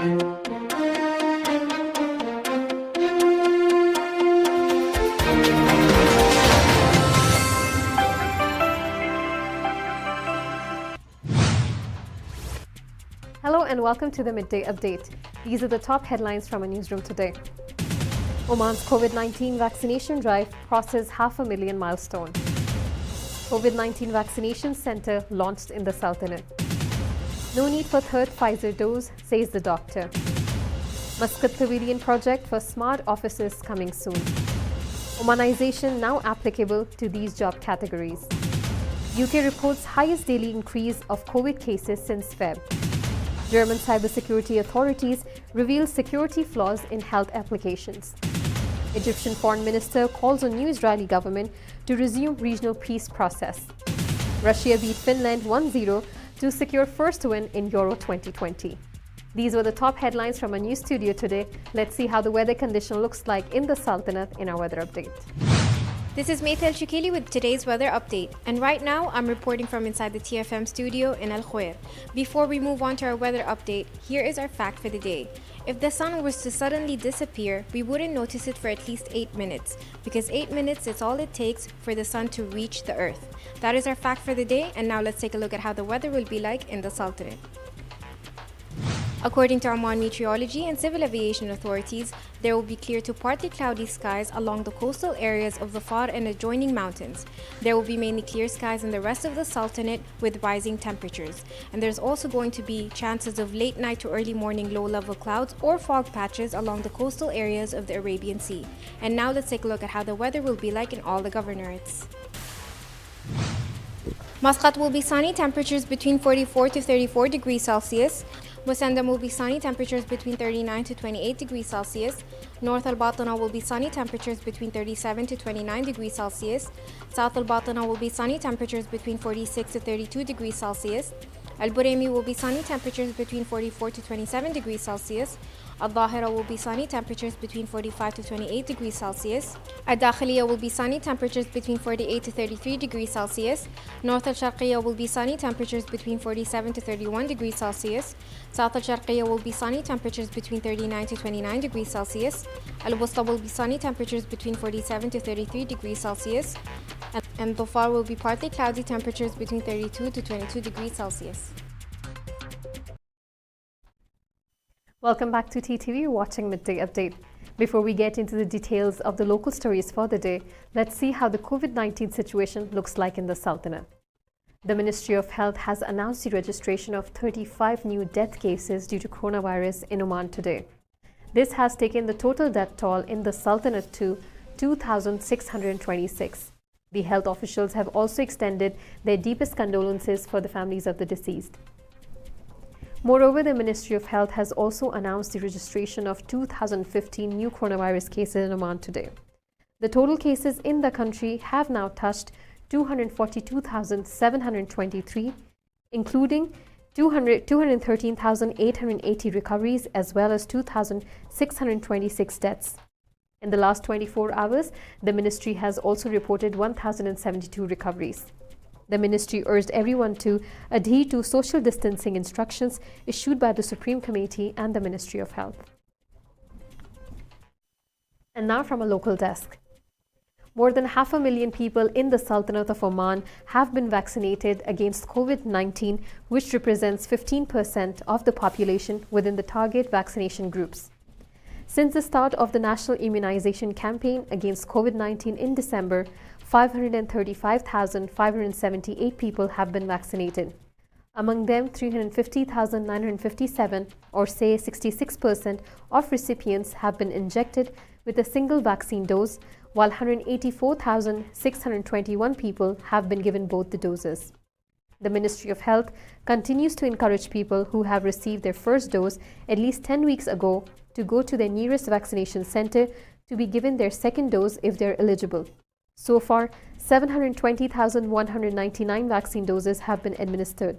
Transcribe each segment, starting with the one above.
Hello and welcome to the Midday Update. These are the top headlines from our newsroom today. Oman's COVID-19 vaccination drive crosses 500,000 milestone. COVID-19 vaccination center launched in the Sultanate. No need for third Pfizer dose, says the doctor. Muscat Pavilion project for smart offices coming soon. Omanization now applicable to these job categories. UK reports highest daily increase of COVID cases since Feb. German cybersecurity authorities reveal security flaws in health applications. Egyptian foreign minister calls on new Israeli government to resume regional peace process. Russia beat Finland 1-0 to secure first win in Euro 2020. These were the top headlines from our news studio today. Let's see how the weather condition looks like in the Sultanate in our weather update. This is Maythel Shukeli with today's weather update, and right now I'm reporting from inside the TFM studio in Al Khuir. Before we move on to our weather update, here is our fact for the day. If the sun was to suddenly disappear, we wouldn't notice it for at least 8 minutes, because 8 minutes is all it takes for the sun to reach the earth. That is our fact for the day, and now let's take a look at how the weather will be like in the Sultanate. According to Oman Meteorology and Civil Aviation Authorities, there will be clear to partly cloudy skies along the coastal areas of the Far and adjoining mountains. There will be mainly clear skies in the rest of the Sultanate with rising temperatures. And there's also going to be chances of late night to early morning low-level clouds or fog patches along the coastal areas of the Arabian Sea. And now let's take a look at how the weather will be like in all the governorates. Muscat will be sunny, temperatures between 44 to 34 degrees Celsius. Musandam will be sunny, temperatures between 39 to 28 degrees Celsius. North Al-Batana will be sunny, temperatures between 37 to 29 degrees Celsius. South Al-Batana will be sunny, temperatures between 46 to 32 degrees Celsius. Al-Buraymi will be sunny, temperatures between 44 to 27 degrees Celsius. Al-Dhahira will be sunny, temperatures between 45 to 28 degrees Celsius. Al-Dakhiliya will be sunny, temperatures between 48 to 33 degrees Celsius. North Al-Sharqiya will be sunny, temperatures between 47 to 31 degrees Celsius. South Al-Sharqiya will be sunny, temperatures between 39 to 29 degrees Celsius. Al-Wusta will be sunny, temperatures between 47 to 33 degrees Celsius. And Dhofar will be partly cloudy, temperatures between 32 to 22 degrees Celsius. Welcome back to TTV. You're watching Midday Update. Before we get into the details of the local stories for the day, let's see how the COVID-19 situation looks like in the Sultanate. The Ministry of Health has announced the registration of 35 new death cases due to coronavirus in Oman today. This has taken the total death toll in the Sultanate to 2,626. The health officials have also extended their deepest condolences for the families of the deceased. Moreover, the Ministry of Health has also announced the registration of 2,015 new coronavirus cases in Oman today. The total cases in the country have now touched 242,723, including 213,880 recoveries as well as 2,626 deaths. In the last 24 hours, the ministry has also reported 1,072 recoveries. The ministry urged everyone to adhere to social distancing instructions issued by the Supreme Committee and the Ministry of Health. And now from a local desk. More than 500,000 people in the Sultanate of Oman have been vaccinated against COVID-19, which represents 15% of the population within the target vaccination groups. Since the start of the national immunization campaign against COVID-19 in December, 535,578 people have been vaccinated. Among them, 350,957, or say 66% of recipients have been injected with a single vaccine dose, while 184,621 people have been given both the doses. The Ministry of Health continues to encourage people who have received their first dose at least 10 weeks ago to go to their nearest vaccination center to be given their second dose if they're eligible. So far, 720,199 vaccine doses have been administered.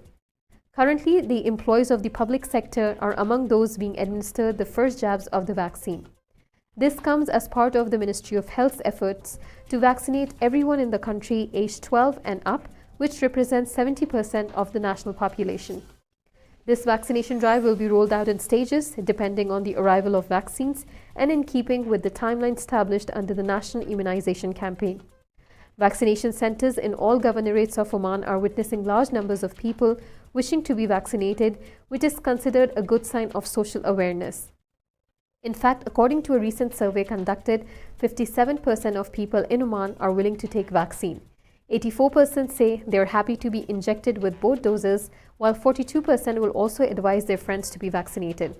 Currently, the employees of the public sector are among those being administered the first jabs of the vaccine. This comes as part of the Ministry of Health's efforts to vaccinate everyone in the country aged 12 and up, which represents 70% of the national population. This vaccination drive will be rolled out in stages depending on the arrival of vaccines and in keeping with the timeline established under the National Immunization Campaign. Vaccination centers in all governorates of Oman are witnessing large numbers of people wishing to be vaccinated, which is considered a good sign of social awareness. In fact, according to a recent survey conducted, 57% of people in Oman are willing to take vaccine. 84% say they are happy to be injected with both doses, while 42% will also advise their friends to be vaccinated.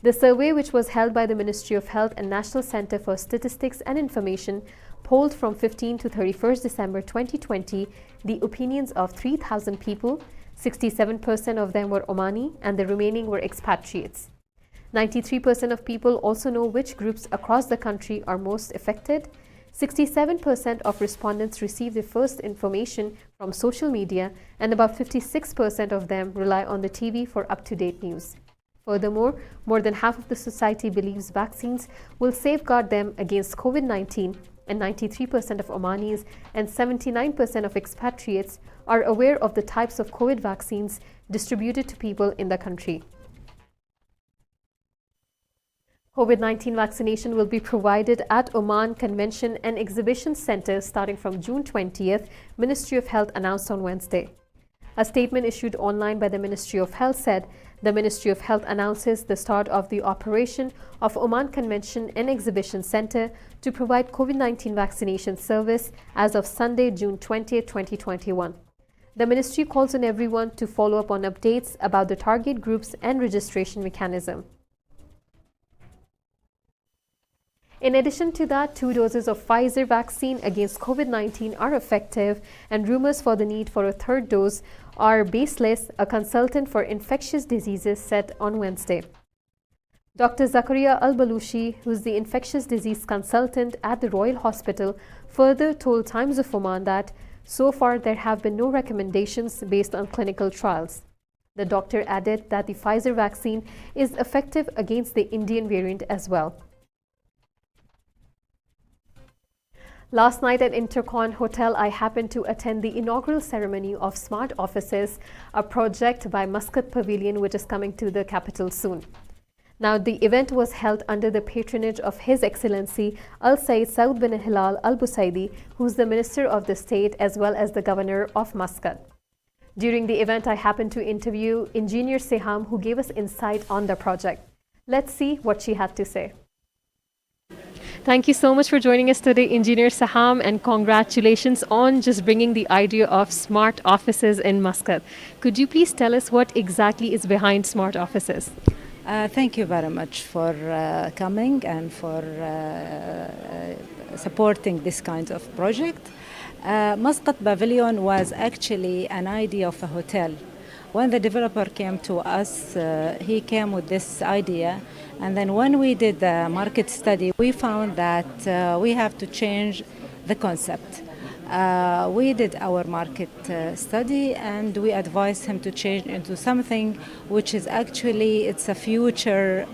The survey, which was held by the Ministry of Health and National Center for Statistics and Information, polled from 15 to 31st December 2020 the opinions of 3,000 people. 67% of them were Omani and the remaining were expatriates. 93% of people also know which groups across the country are most affected. 67% of respondents received their first information from social media, and about 56% of them rely on the TV for up-to-date news. Furthermore, more than half of the society believes vaccines will safeguard them against COVID-19, and 93% of Omanis and 79% of expatriates are aware of the types of COVID vaccines distributed to people in the country. COVID-19 vaccination will be provided at Oman Convention and Exhibition Center starting from June 20th, Ministry of Health announced on Wednesday. A statement issued online by the Ministry of Health said, the Ministry of Health announces the start of the operation of Oman Convention and Exhibition Center to provide COVID-19 vaccination service as of Sunday, June 20, 2021. The Ministry calls on everyone to follow up on updates about the target groups and registration mechanism. In addition to that, 2 doses of Pfizer vaccine against COVID-19 are effective, and rumors for the need for a 3rd dose are baseless, a consultant for infectious diseases said on Wednesday. Dr. Zakaria Al-Balushi, who is the infectious disease consultant at the Royal Hospital, further told Times of Oman that so far there have been no recommendations based on clinical trials. The doctor added that the Pfizer vaccine is effective against the Indian variant as well. Last night at Intercon Hotel, I happened to attend the inaugural ceremony of Smart Offices, a project by Muscat Pavilion, which is coming to the capital soon. Now, the event was held under the patronage of His Excellency Al Said Saud bin Hilal Al Busaidi, who is the Minister of the State as well as the Governor of Muscat. During the event, I happened to interview Engineer Seham, who gave us insight on the project. Let's see what she had to say. Thank you so much for joining us today, Engineer Saham, and congratulations on just bringing the idea of smart offices in Muscat. Could you please tell us what exactly is behind smart offices? Thank you very much for coming and for supporting this kind of project. Muscat Pavilion was actually an idea of a hotel. When the developer came to us, he came with this idea, and then when we did the market study, we found that we have to change the concept. We did our market study, and we advised him to change into something which is actually, it's a future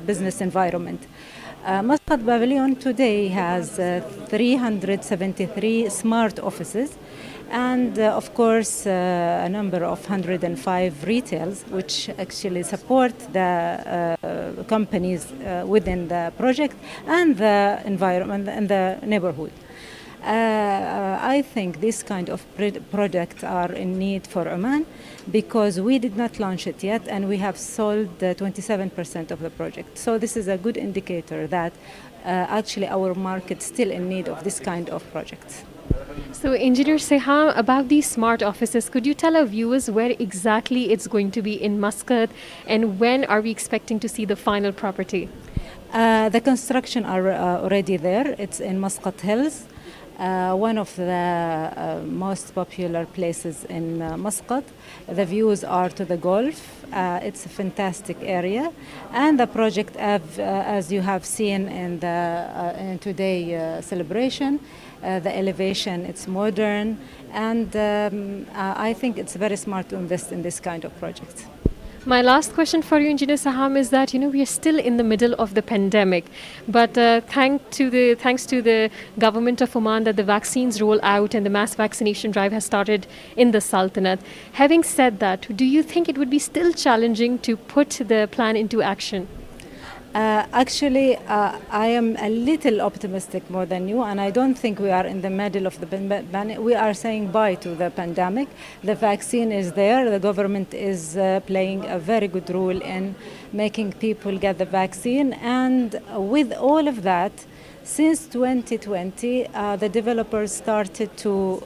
business environment. Muscat Pavilion today has 373 smart offices, and of course a number of 105 retails, which actually support the companies within the project and the environment and the neighborhood. I think this kind of products are in need for Oman, because we did not launch it yet and we have sold 27% of the project. So this is a good indicator that actually our market is still in need of this kind of projects. So, Engineer Seham, about these smart offices, could you tell our viewers where exactly it's going to be in Muscat, and when are we expecting to see the final property? The construction are already there. It's in Muscat Hills, one of the most popular places in Muscat. The views are to the Gulf. It's a fantastic area, and the project, as you have seen in the in today celebration, the elevation, it's modern, and I think it's very smart to invest in this kind of projects. My last question for you, Engineer Saham, is that we are still in the middle of the pandemic, but thanks to the government of Oman that the vaccines roll out and the mass vaccination drive has started in the Sultanate. Having said that, do you think it would be still challenging to put the plan into action? I am a little optimistic more than you, and I don't think we are in the middle of the pandemic. We are saying bye to the pandemic. The vaccine is there. The government is playing a very good role in making people get the vaccine. And with all of that, since 2020, the developers started to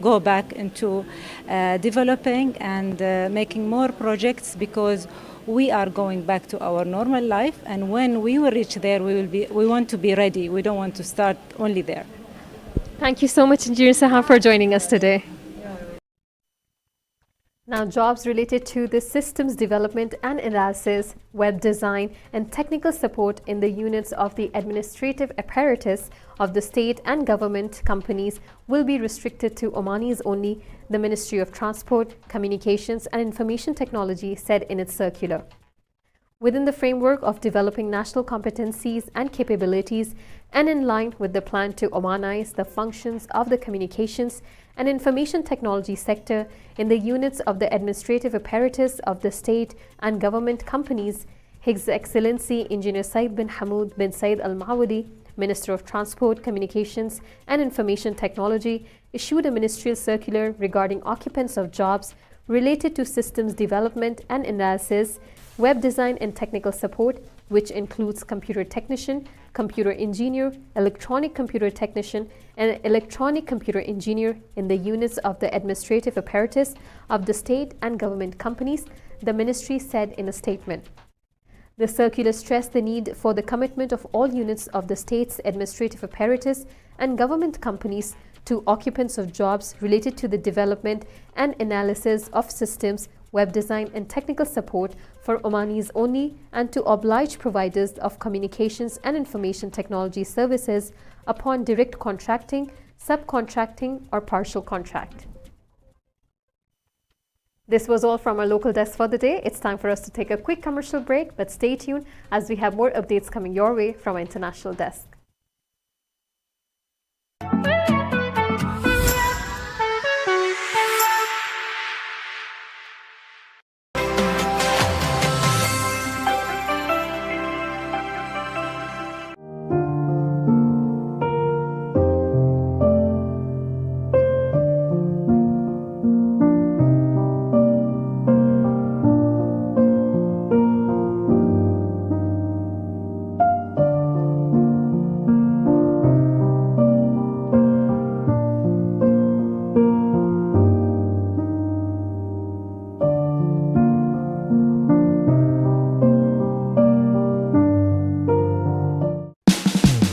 go back into developing and making more projects, because we are going back to our normal life, and when we will reach there, we want to be ready. We don't want to start only there. Thank you so much, Engineer Saham, for joining us today. Now, jobs related to the systems development and analysis, web design, and technical support in the units of the administrative apparatus of the state and government companies will be restricted to Omanis only, the Ministry of Transport, Communications and Information Technology said in its circular. Within the framework of developing national competencies and capabilities, and in line with the plan to Omanize the functions of the communications and information technology sector in the units of the administrative apparatus of the state and government companies, His Excellency Engineer Said bin Hamoud bin Said Al Maawadi, Minister of Transport, Communications and Information Technology, issued a ministerial circular regarding occupants of jobs related to systems development and analysis, web design and technical support, which includes computer technician, computer engineer, electronic computer technician, and electronic computer engineer in the units of the administrative apparatus of the state and government companies, the ministry said in a statement. The circular stressed the need for the commitment of all units of the state's administrative apparatus and government companies to occupants of jobs related to the development and analysis of systems, web design and technical support for Omanis only, and to oblige providers of communications and information technology services upon direct contracting, subcontracting or partial contract. This was all from our local desk for the day. It's time for us to take a quick commercial break, but stay tuned as we have more updates coming your way from our international desk.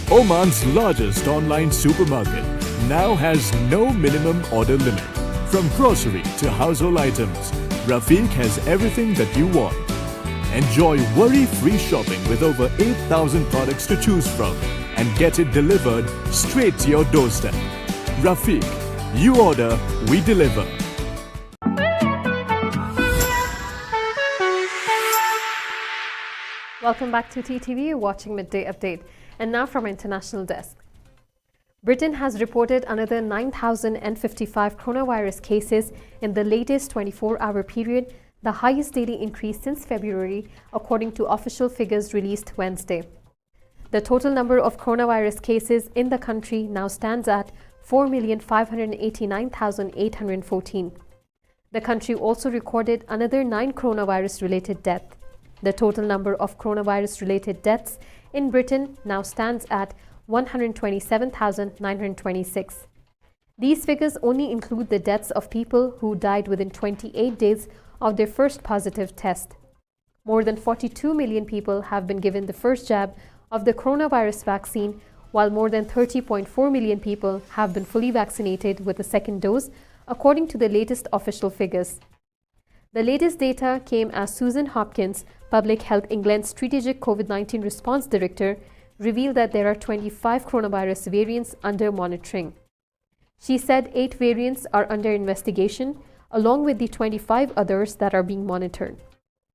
Oman's largest online supermarket now has no minimum order limit. From grocery to household items, Rafiq has everything that you want. Enjoy worry-free shopping with over 8,000 products to choose from and get it delivered straight to your doorstep. Rafiq, you order, we deliver. Welcome back to TTV, you're watching Midday Update. And now from our international desk. Britain has reported another 9,055 coronavirus cases in the latest 24-hour period, the highest daily increase since February, according to official figures released Wednesday. The total number of coronavirus cases in the country now stands at 4,589,814. The country also recorded another 9 coronavirus-related deaths. The total number of coronavirus-related deaths in Britain now stands at 127,926. These figures only include the deaths of people who died within 28 days of their first positive test. More than 42 million people have been given the first jab of the coronavirus vaccine, while more than 30.4 million people have been fully vaccinated with a second dose, according to the latest official figures. The latest data came as Susan Hopkins, Public Health England's Strategic COVID-19 Response Director, revealed that there are 25 coronavirus variants under monitoring. She said 8 variants are under investigation, along with the 25 others that are being monitored.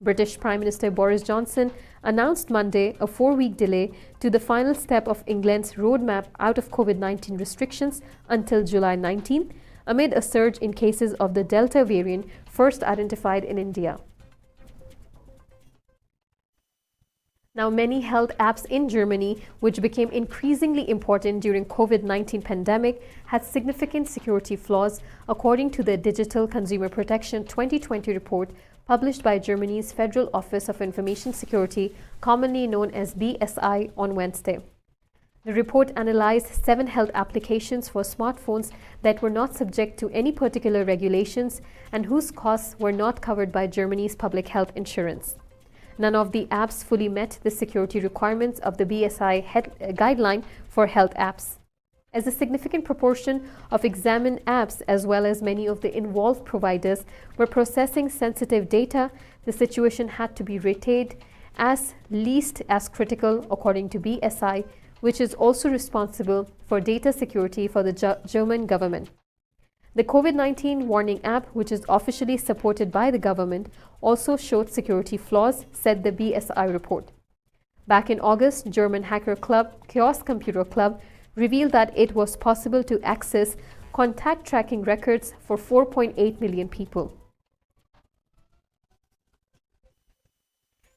British Prime Minister Boris Johnson announced Monday a 4-week delay to the final step of England's roadmap out of COVID-19 restrictions until July 19, amid a surge in cases of the Delta variant first identified in India. Now, many health apps in Germany, which became increasingly important during COVID-19 pandemic, had significant security flaws, according to the Digital Consumer Protection 2020 report published by Germany's Federal Office of Information Security, commonly known as BSI, on Wednesday. The report analyzed 7 health applications for smartphones that were not subject to any particular regulations and whose costs were not covered by Germany's public health insurance. None of the apps fully met the security requirements of the BSI guideline for health apps. As a significant proportion of examined apps, as well as many of the involved providers, were processing sensitive data, the situation had to be rated as least as critical, according to BSI, which is also responsible for data security for the German government. The COVID-19 warning app, which is officially supported by the government, also showed security flaws, said the BSI report. Back in August, German hacker club Chaos Computer Club revealed that it was possible to access contact tracking records for 4.8 million people.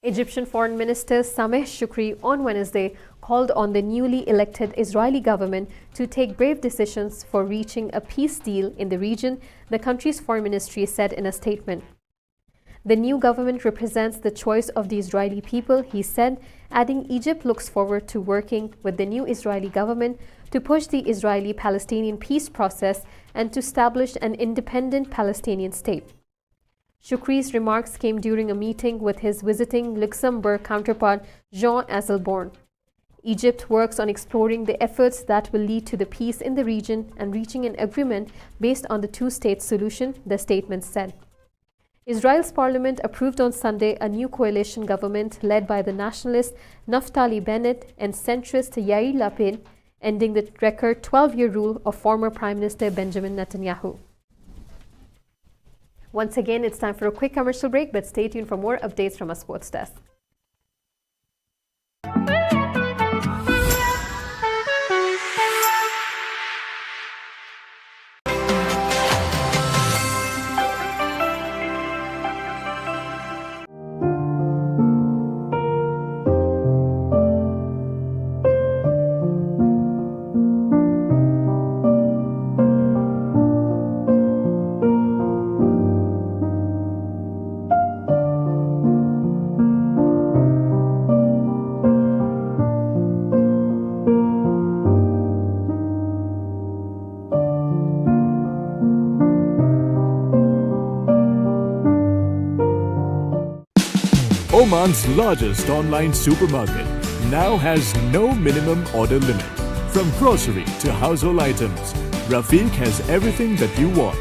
Egyptian Foreign Minister Sameh Shoukry on Wednesday called on the newly elected Israeli government to take brave decisions for reaching a peace deal in the region, the country's foreign ministry said in a statement. The new government represents the choice of the Israeli people, he said, adding Egypt looks forward to working with the new Israeli government to push the Israeli-Palestinian peace process and to establish an independent Palestinian state. Shoukry's remarks came during a meeting with his visiting Luxembourg counterpart Jean Asselborn. Egypt works on exploring the efforts that will lead to the peace in the region and reaching an agreement based on the two-state solution, the statement said. Israel's parliament approved on Sunday a new coalition government led by the nationalist Naftali Bennett and centrist Yair Lapid, ending the record 12-year rule of former Prime Minister Benjamin Netanyahu. Once again, it's time for a quick commercial break, but stay tuned for more updates from our sports desk. Oman's largest online supermarket now has no minimum order limit. From grocery to household items, Rafiq has everything that you want.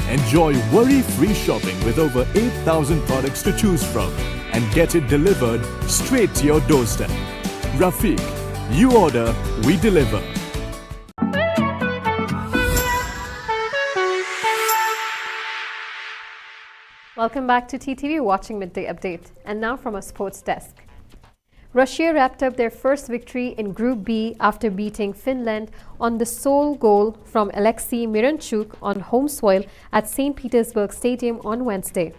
Enjoy worry-free shopping with over 8,000 products to choose from and get it delivered straight to your doorstep. Rafiq, you order, we deliver. Welcome back to TTV, watching Midday Update. And now from a sports desk. Russia wrapped up their first victory in Group B after beating Finland on the sole goal from Alexei Miranchuk on home soil at St. Petersburg Stadium on Wednesday.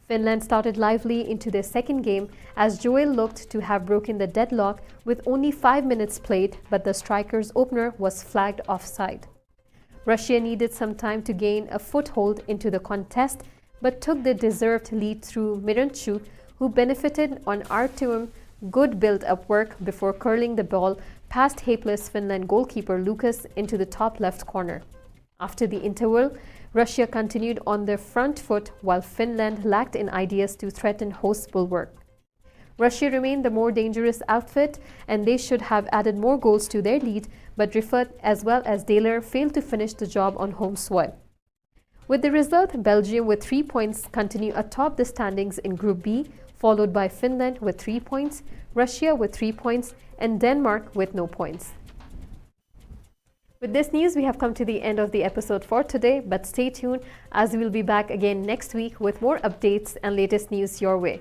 Finland started lively into their second game as Joel looked to have broken the deadlock with only 5 minutes played, but the striker's opener was flagged offside. Russia needed some time to gain a foothold into the contest, but took the deserved lead through Miranchuk, who benefited on Artyom good build-up work before curling the ball past hapless Finland goalkeeper Lucas into the top left corner. After the interval, Russia continued on their front foot while Finland lacked in ideas to threaten host bulwark. Russia remained the more dangerous outfit and they should have added more goals to their lead, but Riffat as well as Daler failed to finish the job on home soil. With the result, Belgium with 3 points continue atop the standings in Group B, followed by Finland with 3 points, Russia with 3 points, and Denmark with no points. With this news, we have come to the end of the episode for today, but stay tuned as we will be back again next week with more updates and latest news your way.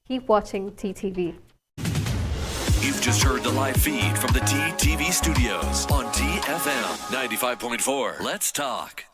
Keep watching TTV. You've just heard the live feed from the TTV studios on TFM 95.4. Let's talk.